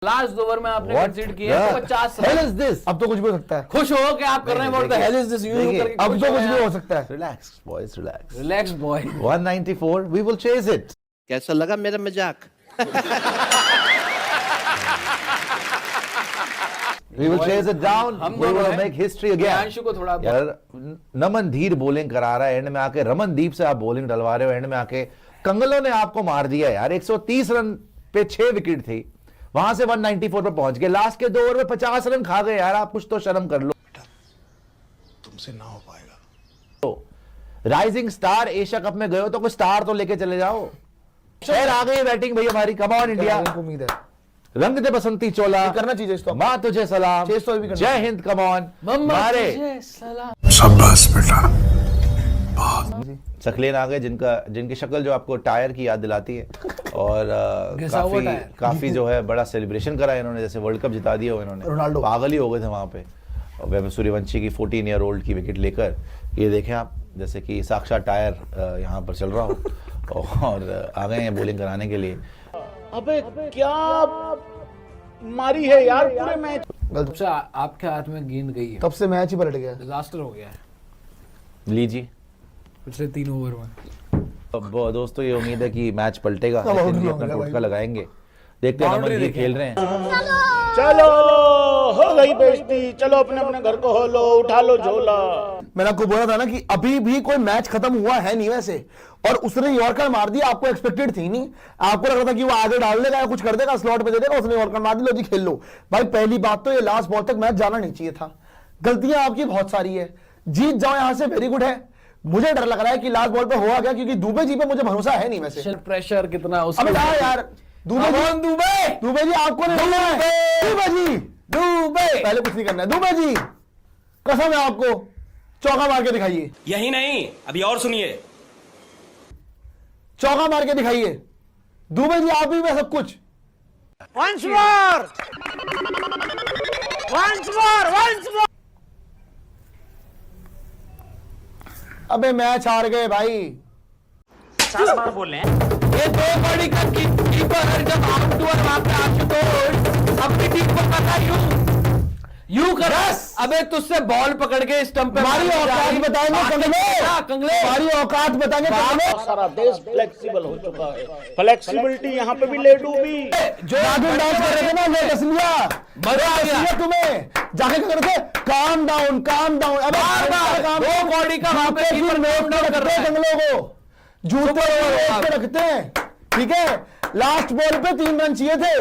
Last over में आपने कंसीड किया 50 hell is this? अब तो कुछ भी हो सकता है। खुश हो कि आप कर रहे हैं what the hell is this you करके अब तो कुछ भी हो सकता है। Relax, boys, relax. Relax boy 194, we will chase it. कैसा लगा मेरा मजाक? We will chase it down. हम We दोनों will हैं। make history again. प्रियांशु को थोड़ा यार नमन धीर बॉलिंग करा रहा है, एंड में आके रमनदीप से आप बॉलिंग डलवा रहे हो, एंड में आके कंगलों ने आपको मार दिया यार। 130 रन पे 6 विकेट थी, वहां से 194 पे पहुंच गए। लास्ट के 2 ओवर में 50 रन खा गए यार। आप कुछ तो शर्म कर लो। तुमसे ना हो पाएगा। तो राइजिंग स्टार एशिया कप में गए हो तो कोई स्टार तो लेके चले जाओ। खैर आ गई बैटिंग भाई हमारी। कम ऑन इंडिया, उम्मीद है रंग दे बसंती चोला, ये करना चाहिए इसको। माँ तुझे सलाम, चेस तो भी करना जय हिंद, कम ऑन मारे। शाबाश बेटा। सकलेन आ गए, जिनकी शक्ल जो आपको टायर की याद दिलाती है, और काफी जो है बड़ा सेलिब्रेशन करा है इन्होंने, जैसे वर्ल्ड कप जिता दिया हो इन्होंने। रोनाल्डो पागल ही हो गए थे वहां पे। और वैभव सूर्यवंशी की 14 ईयर ओल्ड की विकेट लेकर ये देखें आप, जैसे कि साक्षात टायर यहाँ पर चल रहा हो, और आ गए हैं बॉलिंग कराने के लिए। अबे क्या मारी है यार पूरे मैच। तब से आपके हाथ में गेंद गई है, तब से मैच ही पलट गया। डिजास्टर हो गया है लीजिए पिछले 3 ओवर में। अब दोस्तों ये उम्मीद है कि मैच पलटेगा, सब लेकिन out ये हो अपना गया टोटका भाई। लगाएंगे। देखते हैं Boundary नमन जी देखें। खेल रहे हैं। चलो हो गई बेइज्जती, चलो अपने अपने घर को हो लो, उठा लो झोला। मैंने आपको बोला था ना कि अभी भी कोई मैच खत्म हुआ है नहीं वैसे, और उसने यॉर्कर मार दिया। आपको एक्सपेक्टेड थी नहीं, आपको लग रहा था कि वो आगे डाल देगा या कुछ कर देगा, स्लॉट पे दे देगा, उसने यॉर्कर मार दिया, लो जी खेल लो। भाई पहली बात तो ये लास्ट बॉल तक मैच जाना नहीं चाहिए था। गलतियां आपकी बहुत सारी है, जीत जाओ यहां से वेरी गुड है। मुझे डर लग रहा है कि लास्ट बॉल पे हुआ क्या, क्योंकि दुबे जी पे मुझे भरोसा है नहीं वैसे। प्रेशर कितना अब उसके कहा यार दुबे जी, दुबे जी आपको नहीं बोलना है। दुबे जी, दुबे पहले कुछ नहीं करना है। दुबे जी कसम है आपको, चौका मार के दिखाइए। यही नहीं, अभी और सुनिए। चौका मार के दिखाइए दुबे जी, आप ही में सब कुछ। Once more! Once more! Once more! अबे मैच हार गए भाई। 4 बार बोल रहे हैं। ये 2 बड़ी का कीपर है, जब आउट हुआ वहां पे आशुतोष अपनी टीम को पता यू कर। अबे तुझसे बॉल पकड़ के स्टंप पे हमारी औकात बताएंगे कंगले, कंगले हमारी औकात बताएंगे कंगले। सारा देश फ्लेक्सिबल हो चुका है। फ्लेक्सिबिलिटी यहाँ पे भी ले डूबी। जो नागिन डांस कर रहे थे ना, ले डस लिया, मजा आ गया तुम्हें। जाके क्या करते, काम डाउन काम डाउन। अब बार-बार 2 बॉडी का वहां पे कीपर नोट डाउन कर रहा है। कंगलों को जूते के रखते हैं, ठीक है। लास्ट बॉल पे 3 रन चाहिए थे।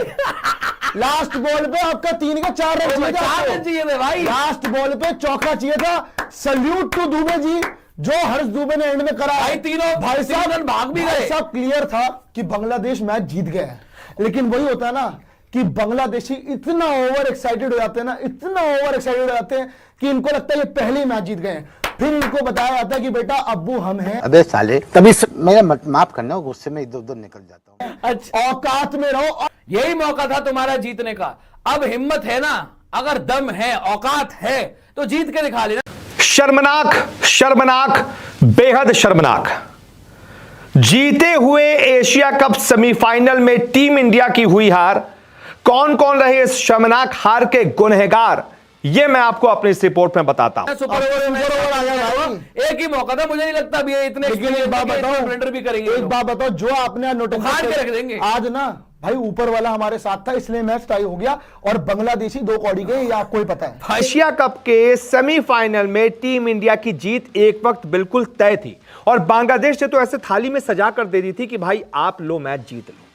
लास्ट बॉल पे आपका 3 का 4 रन चाहिए 4 रन चाहिए थे भाई। लास्ट बॉल पे चौका चाहिए था। सल्यूट टू दुबे जी, जो हर्ष दुबे ने एंड में करा। भाई तीनों भाई साहब रन भाग भी गए। सब क्लियर था कि बांग्लादेश मैच जीत गया है, लेकिन वही होता है ना कि बांग्लादेशी इतना ओवर एक्साइटेड हो जाते हैं ना, इतना ओवर एक्साइटेड हो जाते हैं कि इनको लगता है ये पहले ही मैच जीत गए हैं। फिर इनको बताया जाता है कि बेटा अब्बू हम हैं। अबे साले, तभी मेरा माफ करना, गुस्से में इधर उधर निकल जाता हूँ। अच्छा औकात में रहो। यही मौका था तुम्हारा जीतने का। अब हिम्मत है ना, अगर दम है, औकात है, तो जीत के दिखा लेना। शर्मनाक, शर्मनाक, बेहद शर्मनाक। जीते हुए एशिया कप सेमीफाइनल में टीम इंडिया की हुई हार। कौन कौन रहे इस शर्मनाक हार के गुनहगार, ये मैं आपको अपनी इस रिपोर्ट में बताता हूं। सुपर ओवर आ गया भाई। एक ही मौका था, मुझे नहीं लगता भी ये इतने लेकिन एक बात बताओ, सरेंडर भी करेंगे। एक बात बताओ, जो आपने नोटिस उखाड़ के रख देंगे आज ना भाई, ऊपर वाला हमारे साथ था, इसलिए मैच टाई हो गया और बांग्लादेशी 2 कौड़ी गए, ये आपको ही पता है। एशिया कप के सेमीफाइनल में टीम इंडिया की जीत एक वक्त बिल्कुल तय थी, और बांग्लादेश ने तो ऐसे थाली में सजा कर दे दी थी कि भाई आप लो मैच जीत लो।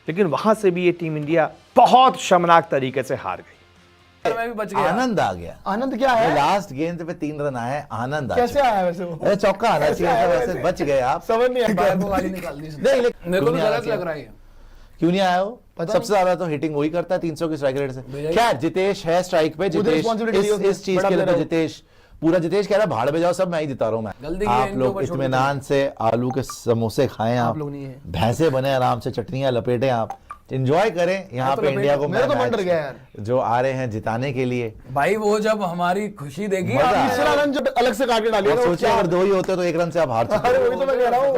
लेकिन वहां से भी ये टीम इंडिया बहुत शर्मनाक तरीके से हार गई। मैं भी बच गया। आनंद आ गया। आनंद क्या है? लास्ट गेंद पे 3 रन आए, आनंद आ कैसे चुका। आया वैसे वो? अरे चौका आना चाहिए था, वैसे बच गए आप। समझ नहीं आया। वाली निकाल दी इसने। नहीं, लेकिन मेरे को क्यों भी नहीं आना गलत लग रहा है। क्यों नहीं आया वो? पता सबसे ज्यादा तो हिटिंग वही करता है 300 की स्ट्राइक रेट से। खैर जितेश है स्ट्राइक पे। जितेश responsibility इस चीज बड़ा के लिए तो player है। जितेश पूरा, जितेश कह रहा है भाड़ में जाओ, सब मैं ही जिता रहा हूं। जल्दी मैं किया, आप इनको लोग बस छोड़ इत्मीनान से आलू के समोसे खाएं, आप लोग नहीं है। भैंसे बने आराम से, चटनियां लपेटें आप, एंजॉय करें यहाँ पे इंडिया को। मेरा तो मन मैच डर गया यार। जो आ रहे हैं जिताने के लिए। भाई वो जब हमारी खुशी देखी मजा आया। तीसरा रन जो अलग से काट के डालिएगा और वो सोचिए क्या- अगर 2 ही होते तो 1 रन से आप हार चुके। अरे वही तो मैं कह रहा हूँ।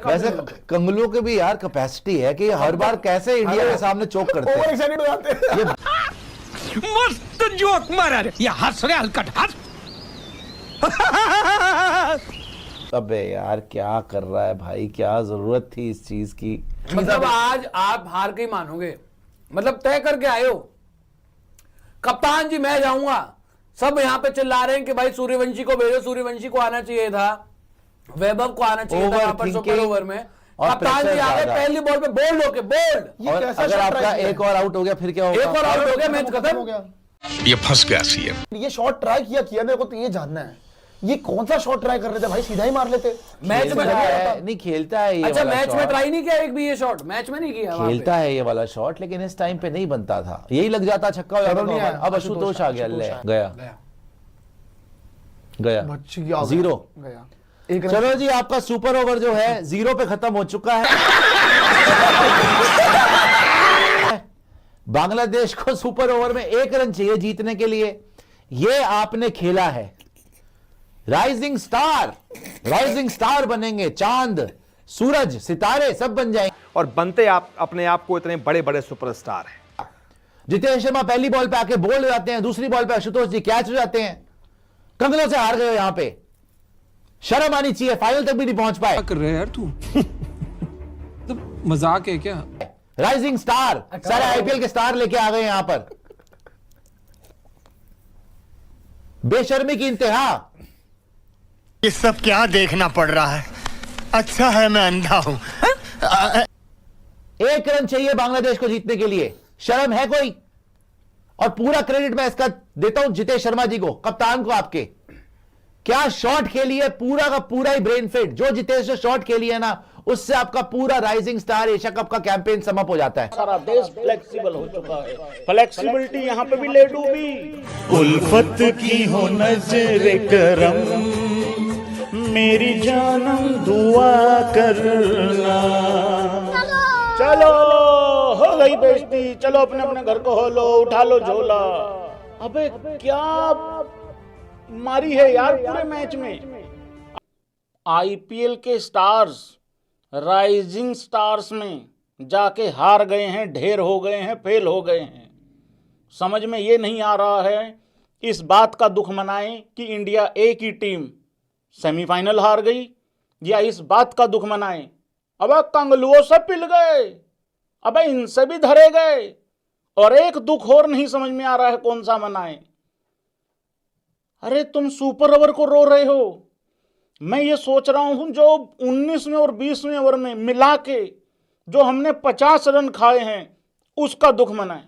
वैसे कंगलुओं के भी यार कैपेसिटी है कि हर बार कैसे इंडिया के सामने चोक करते ओवर हैं। एक्साइटेड हो जाते हैं। मस्त जोक मारा रे ये हंस रहे हलकट हंस। अबे यार क्या कर रहा है भाई, क्या जरूरत थी इस चीज की। मतलब आज आप हार के ही मानोगे, मतलब तय करके आए हो। कप्तान जी मैं जाऊंगा, सब यहां पे चिल्ला रहे हैं कि भाई सूर्यवंशी को भेजो, सूर्यवंशी को आना चाहिए था, वैभव को आना चाहिए था यहाँ पर सुपर ओवर में। और कप्तान जी pressure आ गए ज्यादा। पहली बॉल पे बोल्ड होके, बोल्ड। और कैसा अगर shot आपका try किया? एक और आउट हो गया फिर क्या होगा? एक और आउट हो गया, मैच हो खत्म। गया। ये फंस गया सीएम। ये शॉट ट्राई किया मेरे को तो ये जानना है, ये कौन सा शॉट ट्राई कर रहे थे भाई? सीधा ही मार लेते। मैच में खेलता है, नहीं खेलता है ये अच्छा वाला मैच में shot। ट्राई नहीं किया एक भी ये शॉट, मैच में नहीं किया वहां पे। खेलता है ये वाला शॉट, लेकिन इस टाइम पे नहीं बनता था। यही लग जाता छक्का हो जाता नहीं था। आया। अब आशुतोष आ गया, ले गया गया बच्ची की आवाज 0। गया। एक रन। चलो जी, आपका सुपर ओवर जो है 0 पे खत्म हो चुका है। बांग्लादेश को सुपर ओवर में 1 रन चाहिए जीतने के लिए। ये आपने खेला है। राइजिंग स्टार बनेंगे, चांद सूरज सितारे सब बन जाएंगे। और बनते आप अपने आप को इतने बड़े बड़े सुपरस्टार हैं। जितेंद्र शर्मा पहली बॉल पे आके बोल्ड हो जाते हैं, दूसरी बॉल पे आशुतोष जी कैच हो जाते हैं। कंगलों से हार गए यहां पे, शर्म आनी चाहिए। फाइनल तक भी नहीं पहुंच पाए। कर रहे हैं यार तू तो मजाक है क्या? राइजिंग स्टार, सारे आईपीएल के स्टार लेके आ गए यहां पर। बेशर्मी की इंतहा। ये सब क्या देखना पड़ रहा है? अच्छा है मैं अंधा हूं। 1 रन चाहिए बांग्लादेश को जीतने के लिए। शर्म है कोई? और पूरा क्रेडिट मैं इसका देता हूं जितेश शर्मा जी को, कप्तान को आपके। क्या शॉट खेली है, पूरा का पूरा ही ब्रेन फिट। जो जितेश ने शॉट खेली है ना, उससे आपका पूरा राइजिंग स्टार एशिया कप का कैंपेन समअप हो जाता है। सारा देश फ्लेक्सिबल हो चुका है। फ्लेक्सिबिलिटी यहाँ पे भी ले डूबी। उल्फत की हो नजर करम, मेरी जानम दुआ करना। चलो हो गई बेइज्जती, चलो अपने अपने घर को हो लो, उठा लो झोला। अबे क्या मारी है यार पूरे मैच में। आईपीएल के स्टार्स राइजिंग स्टार्स में जाके हार गए हैं, ढेर हो गए हैं, फेल हो गए हैं। समझ में ये नहीं आ रहा है, इस बात का दुख मनाएं कि इंडिया ए की टीम सेमीफाइनल हार गई, या इस बात का दुख मनाएं अबे कंगलुओं से पिल गए, अबे इनसे भी धरे गए। और एक दुख और नहीं समझ में आ रहा है कौन सा मनाएं। अरे तुम सुपर ओवर को रो रहे हो, मैं ये सोच रहा हूं जो 19वें और 20वें ओवर में मिला के जो हमने 50 रन खाए हैं उसका दुख मनाएं।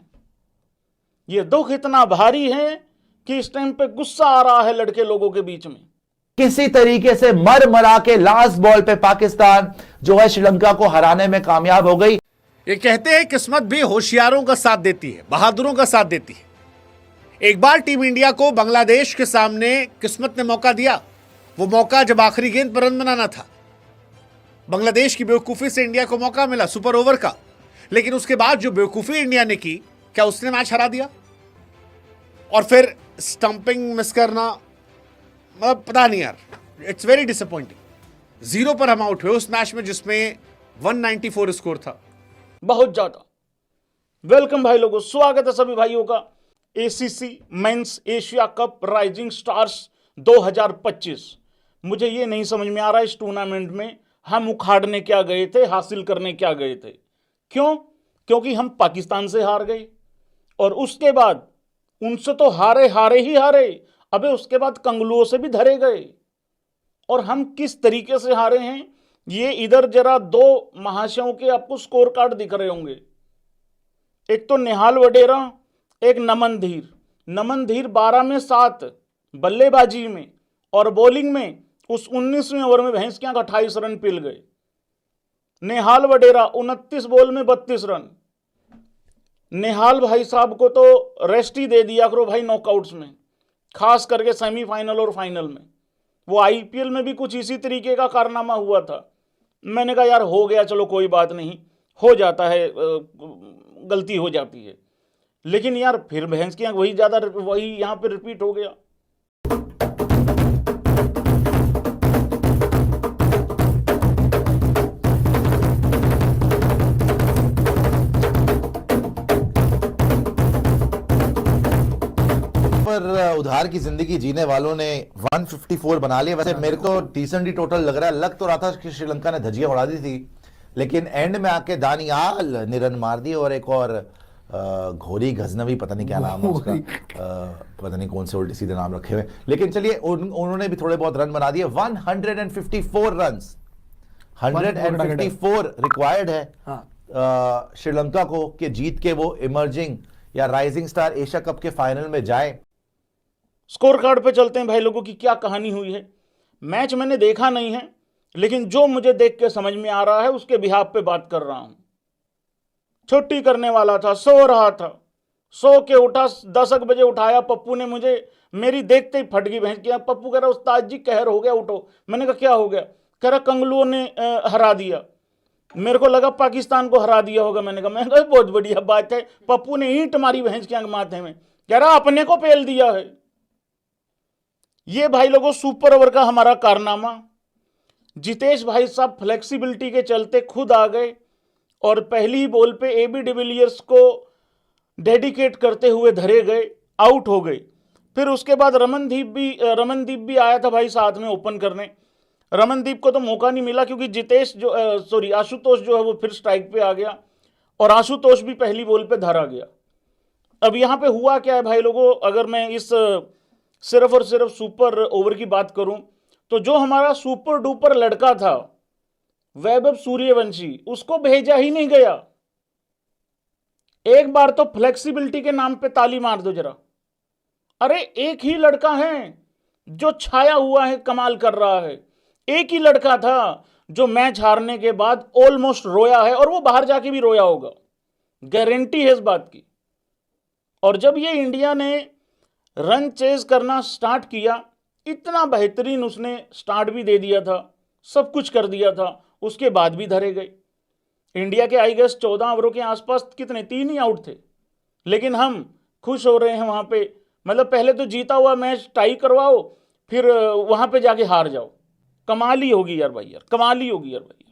ये दुख इतना भारी है कि इस टाइम पे गुस्सा आ रहा है लड़के लोगों के बीच में। किसी तरीके से मर मरा के लास्ट बॉल पे पाकिस्तान जो है श्रीलंका को हराने में कामयाब हो गई। ये कहते हैं किस्मत भी होशियारों का साथ देती है, बहादुरों का साथ देती है। एक बार टीम इंडिया को बांग्लादेश के सामने किस्मत ने मौका दिया। वो मौका जब आखिरी गेंद पर रन बनाना था। बांग्लादेश की बेवकूफी से इंडिया को मौका मिला सुपर ओवर का, लेकिन उसके बाद जो बेवकूफी इंडिया ने की, क्या उसने मैच हरा दिया? और फिर स्टंपिंग मिस करना, मतलब पता नहीं यार, इट्स वेरी डिसअपॉइंटिंग। 0 पर हम आउट हुए उस मैच में जिसमें 194 स्कोर था। बहुत ज्यादा। वेलकम भाई लोगों, स्वागत है सभी भाइयों का ACC men's Asia Cup Rising Stars 2025। मुझे ये नहीं समझ में आ रहा इस टूर्नामेंट में हम उखाड़ने क्या गए थे, हासिल करने क्या गए थे। क्यों? क्योंकि हम पाकिस्तान से हार गए और उसके बाद उनसे तो हारे ही हारे, अबे उसके बाद कंगलुओं से भी धरे गए। और हम किस तरीके से हारे हैं, ये इधर जरा 2 महाशयों के आपको स्कोर कार्ड दिख रहे होंगे। एक तो निहाल वडेरा, एक नमन धीर। नमन धीर 12 में 7 बल्लेबाजी में और बॉलिंग में उस 19वें ओवर में भैंस क्या 28 रन पिल गए। निहाल वडेरा 29 बॉल में 32 रन। निहाल भाई साहब को तो रेस्ट ही दे दिया करो भाई नॉकआउट्स में, खास करके सेमीफाइनल और फाइनल में। वो आईपीएल में भी कुछ इसी तरीके का कारनामा हुआ था। मैंने कहा यार हो गया, चलो कोई बात नहीं, हो जाता है, गलती हो जाती है। लेकिन यार फिर भैंस की आंख वही यहाँ पे रिपीट हो गया। पर उधार की जिंदगी जीने वालों ने 154 बना लिया। वैसे मेरे को डिसेंट ही टोटल लग रहा है। लग तो रहा था कि श्रीलंका ने धज्जियां उड़ा दी थी, लेकिन एंड में आके दानियाल ने रन मार दिए और एक और घोरी गजनवी, पता नहीं क्या नाम है उसका, पता नहीं कौन से उल्टे सीधे नाम रखे हुए। लेकिन चलिए उन्होंने भी थोड़े बहुत रन बना दिए। 154 रन, 154 रिक्वायर्ड है श्रीलंका को कि जीत के वो इमर्जिंग या राइजिंग स्टार एशिया कप के फाइनल में जाए। स्कोर कार्ड पे चलते हैं भाई लोगों की क्या कहानी हुई है। मैच मैंने देखा नहीं है, लेकिन जो मुझे देख के समझ में आ रहा है उसके बिहाफ पे बात कर रहा हूं। छुट्टी करने वाला था, सो रहा था, सो के उठा, 10 बजे उठाया पप्पू ने मुझे, मेरी देखते ही फट गई भैंस की। पप्पू कह रहा उस्ताद जी कहर हो गया, उठो। मैंने कहा क्या हो गया? कह रहा कंगलुओं ने हरा दिया। मेरे को लगा पाकिस्तान को हरा दिया होगा। मैंने कहा बहुत बढ़िया बात है। पप्पू ने ईंट मारी भैंस की आंख माथे में, कह रहा अपने को पेल दिया है। ये भाई लोगों सुपर ओवर का हमारा कारनामा। जितेश भाई साहब फ्लेक्सिबिलिटी के चलते खुद आ गए और पहली बॉल पे एबी डिविलियर्स को डेडिकेट करते हुए धरे गए, आउट हो गए। फिर उसके बाद रमनदीप भी आया था भाई साथ में ओपन करने। रमनदीप को तो मौका नहीं मिला क्योंकि आशुतोष जो है वो फिर स्ट्राइक पे आ गया और आशुतोष भी पहली बॉल पे धरा गया। अब यहां पे हुआ क्या है भाई लोगों, अगर मैं इस सिर्फ और सिर्फ सुपर ओवर की बात करूं तो जो हमारा सुपर डुपर लड़का था वैभव सूर्यवंशी, उसको भेजा ही नहीं गया। एक बार तो फ्लेक्सिबिलिटी के नाम पे ताली मार दो जरा। अरे एक ही लड़का है जो छाया हुआ है, कमाल कर रहा है। एक ही लड़का था जो मैच हारने के बाद ऑलमोस्ट रोया है और वो बाहर जाके भी रोया होगा, गारंटी है इस बात की। और जब ये इंडिया ने रन चेज करना स्टार्ट किया, इतना बेहतरीन उसने स्टार्ट भी दे दिया था, सब कुछ कर दिया था, उसके बाद भी धरे गए। इंडिया के आई गेस 14 ओवरों के आसपास कितने 3 ही आउट थे, लेकिन हम खुश हो रहे हैं वहां पे। मतलब पहले तो जीता हुआ मैच टाई करवाओ, फिर वहां पे जाके हार जाओ। कमाल ही होगी यार भाई, यार कमाल ही होगी यार भाई।